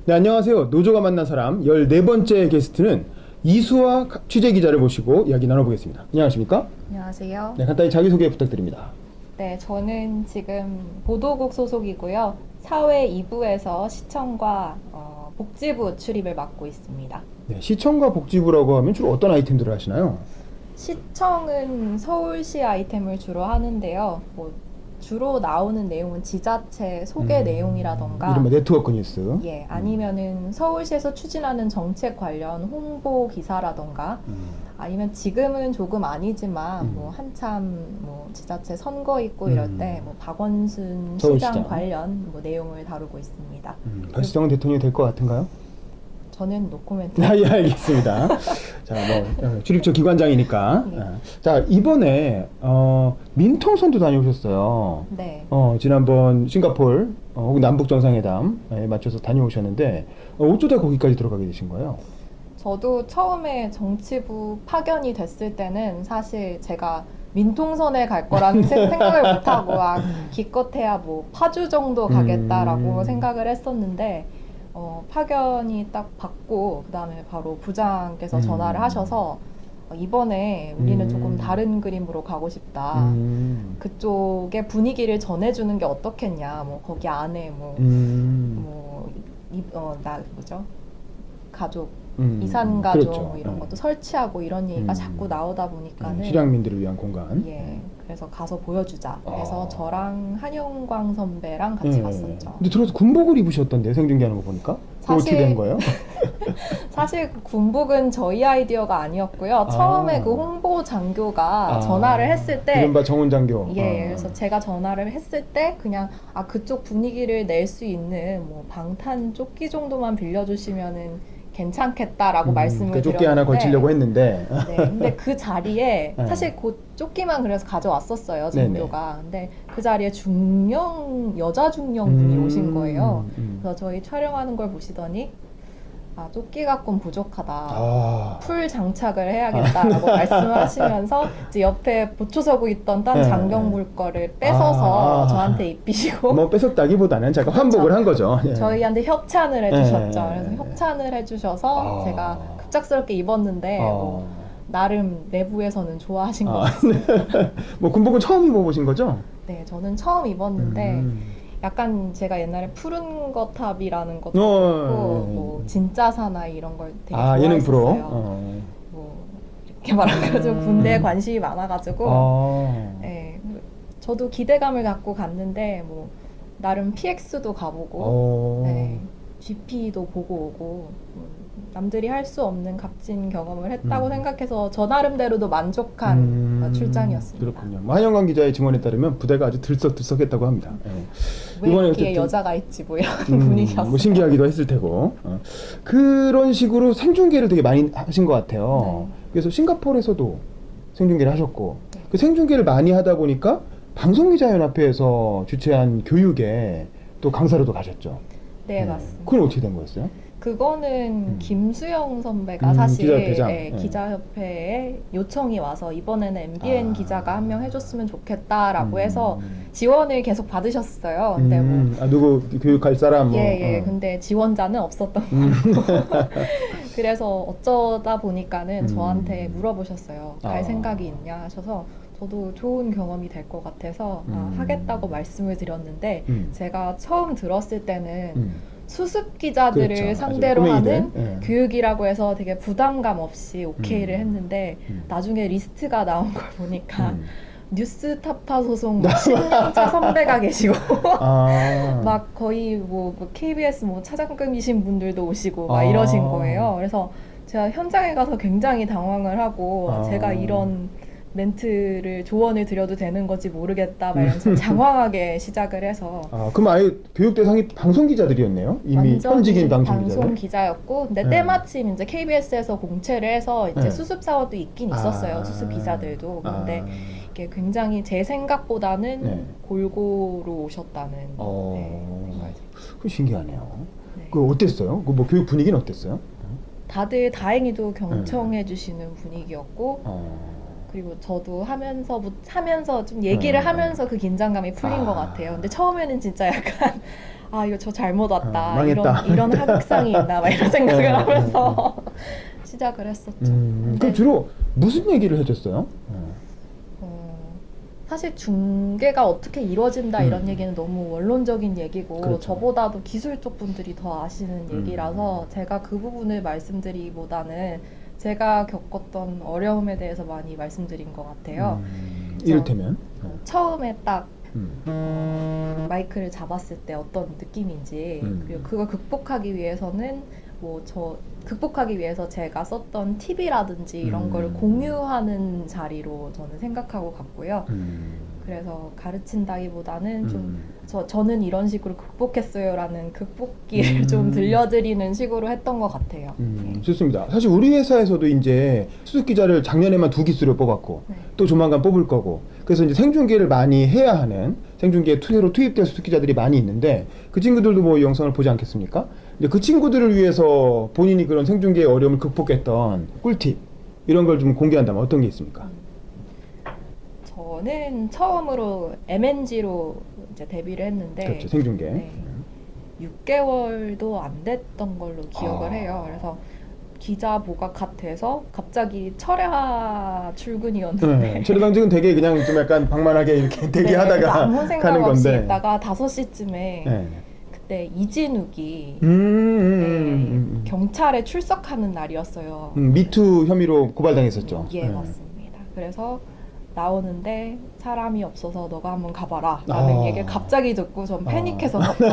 네, 안녕하세요. 노조가 만난 사람 14번째 게스트는 이수아 취재기자를 모시고 이야기 나눠보겠습니다. 안녕하십니까? 안녕하세요. 네, 간단히 자기소개 부탁드립니다. 네, 저는 지금 보도국 소속이고요. 사회 2부에서 시청과 복지부 출입을 맡고 있습니다. 네, 시청과 복지부라고 하면 주로 어떤 아이템들을 하시나요? 시청은 서울시 아이템을 주로 하는데요. 주로 나오는 내용은 지자체 소개 내용이라던가 이른바 네트워크 뉴스. 예, 아니면은 서울시에서 추진하는 정책 관련 홍보 기사라던가 아니면 지금은 조금 아니지만 한참 지자체 선거 있고 이럴 때 박원순 서울시장. 시장 관련 내용을 다루고 있습니다. 박시장은 대통령이 될 것 같은가요? 저는 노코멘트. 예, 알겠습니다. 자, 출입처 기관장이니까. 네. 자, 이번에 민통선도 다녀오셨어요. 네. 지난번 싱가포르 혹은 남북 정상회담에 맞춰서 다녀오셨는데 어쩌다 거기까지 들어가게 되신 거예요? 저도 처음에 정치부 파견이 됐을 때는 사실 제가 민통선에 갈 거라는 생각을 못하고 기껏해야 파주 정도 가겠다라고 생각을 했었는데 파견이 딱 받고 그 다음에 바로 부장께서 전화를 하셔서 이번에 우리는 조금 다른 그림으로 가고 싶다. 그쪽의 분위기를 전해주는 게 어떻겠냐. 거기 안에 가족, 이산 가족 그렇죠. 이런 것도 설치하고 이런 얘기가 자꾸 나오다 보니까는 실향민들을 위한 공간. 예, 그래서 가서 보여주자. 그래서 저랑 한영광 선배랑 같이 갔었죠. 근데 들어서 군복을 입으셨던데 생중계하는 거 보니까. 어떻게 된 거예요? 사실 그 군복은 저희 아이디어가 아니었고요. 처음에 그 홍보 장교가 전화를 했을 때 이른바 정훈 장교. 예, 그래서 제가 전화를 했을 때 그냥 그쪽 분위기를 낼 수 있는 방탄 조끼 정도만 빌려주시면은 괜찮겠다라고 말씀을 그 조끼 드렸는데 하나 걸치려고 했는데. 네, 근데 그 자리에 사실 그 조끼만 그래서 가져왔었어요, 장교가. 근데 그 자리에 여자 중령분이 오신 거예요. 그래서 저희 촬영하는 걸 보시더니 조끼 갖고는 부족하다. 풀 장착을 해야겠다라고 말씀하시면서 이제 옆에 보초서고 있던 딴 장경물 거를 뺏어서 저한테 입히시고 뺏었다기보다는 잠깐 환복을 한 거죠. 예. 저희한테 협찬을 해주셨죠. 그래서 협찬을 해주셔서 제가 급작스럽게 입었는데 나름 내부에서는 좋아하신 것 같습니다. 군복은 처음 입어보신 거죠? 네, 저는 처음 입었는데 약간 제가 옛날에 푸른 거탑이라는 것도 있고 진짜 사나이 이런 걸 되게 좋아했었어요. 예능 프로. 이렇게 말해가지고 군대에 관심이 많아가지고 네, 저도 기대감을 갖고 갔는데 나름 PX도 가보고 네, GP도 보고 오고 남들이 할 수 없는 값진 경험을 했다고 생각해서 저 나름대로도 만족한 출장이었습니다. 그렇군요. 한영광 기자의 증언에 따르면 부대가 아주 들썩들썩했다고 합니다. 왜 여기에 여자가 있지 이런 분위기였어요. 신기하기도 했을 테고. 그런 식으로 생중계를 되게 많이 하신 것 같아요. 그래서 싱가포르에서도 생중계를 하셨고 그 생중계를 많이 하다 보니까 방송기자연합회에서 주최한 교육에 또 강사로도 가셨죠. 네, 맞습니다. 그건 어떻게 된 거였어요? 그거는 김수영 선배가 사실 기자협회에 요청이 와서 이번에는 MBN 기자가 한 명 해줬으면 좋겠다라고 해서 지원을 계속 받으셨어요. 근데 누구 교육할 사람? 근데 지원자는 없었던 거예요. 그래서 어쩌다 보니까는 저한테 물어보셨어요. 갈 생각이 있냐 하셔서 저도 좋은 경험이 될 것 같아서 하겠다고 말씀을 드렸는데 제가 처음 들었을 때는 수습 기자들을 상대로 하는 교육이라고 해서 되게 부담감 없이 오케이를 했는데 나중에 리스트가 나온 걸 보니까 뉴스 타파 소속 10년차 선배가 계시고 막 거의 KBS 차장급이신 분들도 오시고 막 이러신 거예요. 그래서 제가 현장에 가서 굉장히 당황을 하고 제가 이런 멘트를 조언을 드려도 되는 건지 모르겠다 말면서 장황하게 시작을 해서 그럼 아예 교육 대상이 방송 기자들이었네요? 이미 현직인 방송 기자였고 근데 때마침 이제 KBS에서 공채를 해서 이제 수습 사원도 있긴 있었어요. 수습 기자들도. 근데 이게 굉장히 제 생각보다는 골고루 오셨다는 그 신기하네요. 그 어땠어요? 그 교육 분위기는 어땠어요? 다들 다행히도 경청해 주시는 분위기였고 그리고 저도 하면서 좀 얘기를 하면서 그 긴장감이 풀린 것 같아요. 근데 처음에는 진짜 약간 아 이거 저 잘못 왔다. 망했다. 이런 하극상이 있나 막 이런 생각을 하면서 시작을 했었죠. 그럼 근데 주로 무슨 얘기를 해줬어요? 사실 중개가 어떻게 이루어진다 이런 얘기는 너무 원론적인 얘기고 그렇죠. 저보다도 기술 쪽 분들이 더 아시는 얘기라서 제가 그 부분을 말씀드리기보다는 제가 겪었던 어려움에 대해서 많이 말씀드린 것 같아요. 이를테면 처음에 딱 마이크를 잡았을 때 어떤 느낌인지 그리고 그걸 극복하기 위해서는 극복하기 위해서 제가 썼던 팁이라든지 이런 걸 공유하는 자리로 저는 생각하고 갔고요. 그래서 가르친다기보다는 좀 저는 이런 식으로 극복했어요라는 극복기를 좀 들려드리는 식으로 했던 것 같아요. 좋습니다. 사실 우리 회사에서도 이제 수습 기자를 작년에만 2기수를 뽑았고 네. 또 조만간 뽑을 거고 그래서 이제 생중계를 많이 해야 하는 생중계에 새로 투입될 수습 기자들이 많이 있는데 그 친구들도 뭐 이 영상을 보지 않겠습니까? 이제 그 친구들을 위해서 본인이 그런 생중계의 어려움을 극복했던 꿀팁 이런 걸 좀 공개한다면 어떤 게 있습니까? 저는 처음으로 MNG로 이제 데뷔를 했는데 그렇죠, 생중계. 네. 6개월도 안 됐던 걸로 기억을 해요. 그래서 기자보가 갓 돼서 갑자기 철야 출근이었는데 네, 체류당직은 되게 그냥 좀 약간 방만하게 이렇게 대기하다가 아무 생각 가는 없이 건데. 있다가 5시쯤에 네. 그때 이진욱이 경찰에 출석하는 날이었어요. 미투 혐의로 고발당했었죠. 예, 네. 맞습니다. 그래서 나오는데 사람이 없어서 너가 한번 가봐라 라는 얘기를 갑자기 듣고 전 패닉해서 갔죠.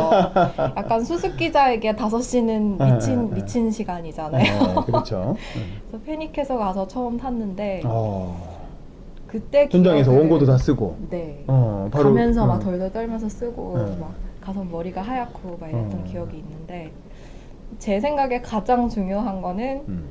약간 수습 기자에게 5시는 미친 시간이잖아요. 네, 그렇죠. 그래서 패닉해서 가서 처음 탔는데 어, 그때 현장에서 기억을- 원고도 다 쓰고. 네. 바로, 가면서 막 덜덜 떨면서 쓰고 네. 막 가서 머리가 하얗고 막 이랬던 어. 기억이 있는데 제 생각에 가장 중요한 거는 음.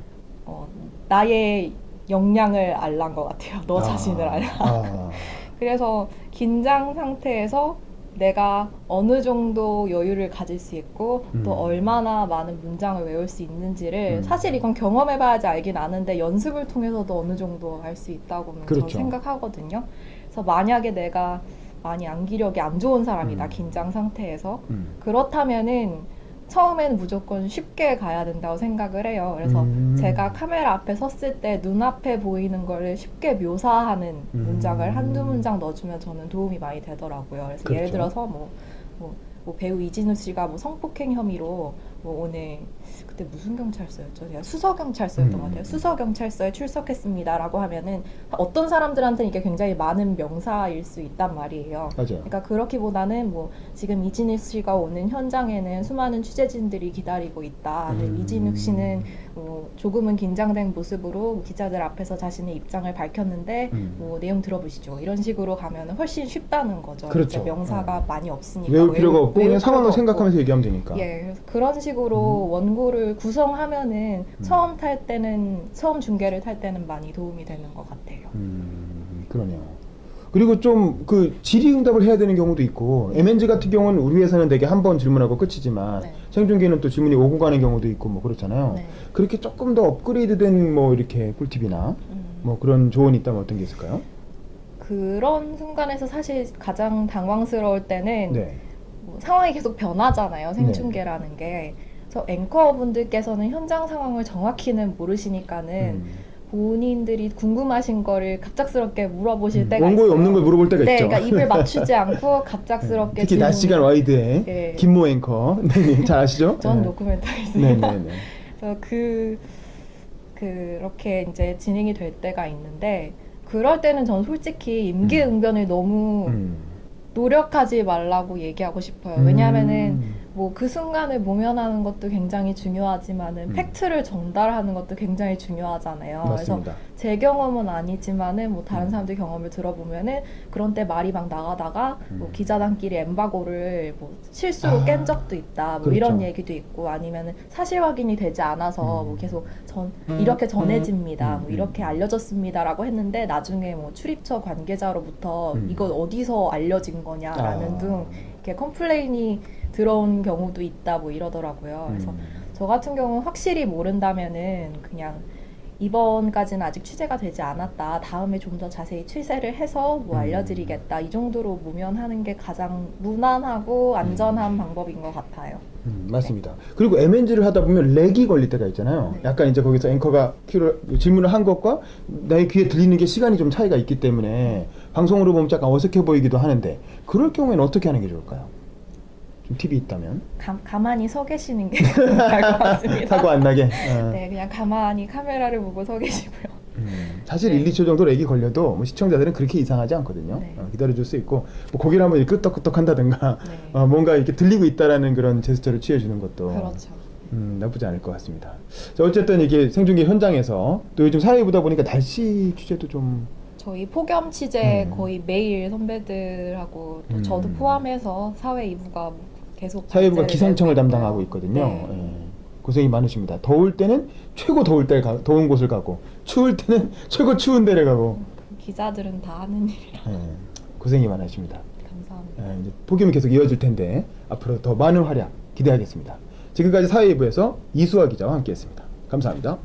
나의 역량을 알란 것 같아요. 너 자신을 알라. 그래서 긴장 상태에서 내가 어느 정도 여유를 가질 수 있고 또 얼마나 많은 문장을 외울 수 있는지를 사실 이건 경험해봐야지 알긴 아는데 연습을 통해서도 어느 정도 알 수 있다고는 그렇죠. 저는 생각하거든요. 그래서 만약에 내가 많이 암기력이 안 좋은 사람이다 긴장 상태에서 그렇다면은 처음에는 무조건 쉽게 가야 된다고 생각을 해요. 그래서 제가 카메라 앞에 섰을 때 눈앞에 보이는 거를 쉽게 묘사하는 문장을 한두 문장 넣어주면 저는 도움이 많이 되더라고요. 그래서 그렇죠. 예를 들어서 뭐 배우 이진우 씨가 뭐 성폭행 혐의로 뭐 오늘 그때 무슨 경찰서였죠? 제가 수서경찰서였던 것 같아요. 수서경찰서에 출석했습니다라고 하면은 어떤 사람들한테는 이게 굉장히 많은 명사일 수 있단 말이에요. 맞아요. 그러니까 그렇기보다는 뭐 지금 이진욱 씨가 오는 현장에는 수많은 취재진들이 기다리고 있다. 근데 이진욱 씨는 뭐 조금은 긴장된 모습으로 기자들 앞에서 자신의 입장을 밝혔는데 뭐 내용 들어보시죠. 이런 식으로 가면 훨씬 쉽다는 거죠. 그렇죠. 이제 명사가 많이 없으니까 외울 필요가 없고 외울 그냥 상황을 필요가 없고. 생각하면서 얘기하면 되니까. 예, 그래서 그런 식으로 원고를 구성하면은 처음 중계를 탈 때는 많이 도움이 되는 것 같아요. 그러네요. 그리고 좀 그 질의응답을 해야 되는 경우도 있고 MNG 같은 경우는 우리 회사는 되게 한 번 질문하고 끝이지만 네. 생중계는 또 질문이 오고 가는 경우도 있고 뭐 그렇잖아요. 네. 그렇게 조금 더 업그레이드된 뭐 이렇게 꿀팁이나 뭐 그런 조언이 있다면 어떤 게 있을까요? 그런 순간에서 사실 가장 당황스러울 때는 네. 뭐 상황이 계속 변하잖아요. 생중계라는 게. 그래서 앵커분들께서는 현장 상황을 정확히는 모르시니까는 본인들이 궁금하신 거를 갑작스럽게 물어보실 때가 원고에 있어요. 없는 걸 물어볼 때가 네, 있죠. 그러니까 입을 맞추지 않고 갑작스럽게 특히 낮 시간 와이드의 네. 김모 앵커. 네, 잘 아시죠? 전 네. 노크멘터리스입니다. 네네네. 그래서 그렇게 이제 진행이 될 때가 있는데 그럴 때는 전 솔직히 임기응변을 너무 노력하지 말라고 얘기하고 싶어요. 왜냐하면은 뭐 그 순간을 모면하는 것도 굉장히 중요하지만은 팩트를 전달하는 것도 굉장히 중요하잖아요. 맞습니다. 그래서 제 경험은 아니지만은 뭐 다른 사람들 경험을 들어보면은 그런 때 말이 막 나가다가 뭐 기자단끼리 엠바고를 뭐 실수로 깬 적도 있다. 뭐 그렇죠. 이런 얘기도 있고 아니면은 사실 확인이 되지 않아서 뭐 계속 이렇게 전해집니다. 뭐 이렇게 알려졌습니다라고 했는데 나중에 뭐 출입처 관계자로부터 이건 어디서 알려진 거냐라는 등 이렇게 컴플레인이 들어온 경우도 있다 뭐 이러더라고요. 그래서 저 같은 경우는 확실히 모른다면은 그냥 이번까지는 아직 취재가 되지 않았다. 다음에 좀 더 자세히 취재를 해서 뭐 알려드리겠다. 이 정도로 무면하는 게 가장 무난하고 안전한 방법인 것 같아요. 맞습니다. 그리고 MNG를 하다 보면 렉이 걸릴 때가 있잖아요. 네. 약간 이제 거기서 앵커가 질문을 한 것과 나의 귀에 들리는 게 시간이 좀 차이가 있기 때문에 방송으로 보면 약간 어색해 보이기도 하는데 그럴 경우에는 어떻게 하는 게 좋을까요? 좀 팁이 있다면? 가만히 서 계시는 게 나을 것 같습니다. 사고 안 나게. 네, 그냥 가만히 카메라를 보고 서 계시고요. 사실 네. 1, 2초 정도 렉이 걸려도 뭐 시청자들은 그렇게 이상하지 않거든요. 네. 기다려줄 수 있고 뭐 고개를 한번 이렇게 끄덕끄덕 한다든가 네. 뭔가 이렇게 들리고 있다라는 그런 제스처를 취해주는 것도 그렇죠. 나쁘지 않을 것 같습니다. 자, 어쨌든 이게 생중계 현장에서 또 요즘 사회부다 보니까 날씨 취재도 좀 저희 폭염 취재 음. 거의 매일 선배들하고 또 저도 포함해서 사회 2부가 계속 사회부가 발제를 기상청을 내고 담당하고 있고요. 있거든요. 네. 예. 고생이 많으십니다. 더울 때는 최고 더울 때 더운 곳을 가고 추울 때는 최고 추운 데를 가고 기자들은 다 하는 일이라 예. 고생이 많으십니다. 감사합니다. 이제 폭염이 계속 이어질 텐데 앞으로 더 많은 활약 기대하겠습니다. 지금까지 사회부에서 이수아 기자와 함께했습니다. 감사합니다.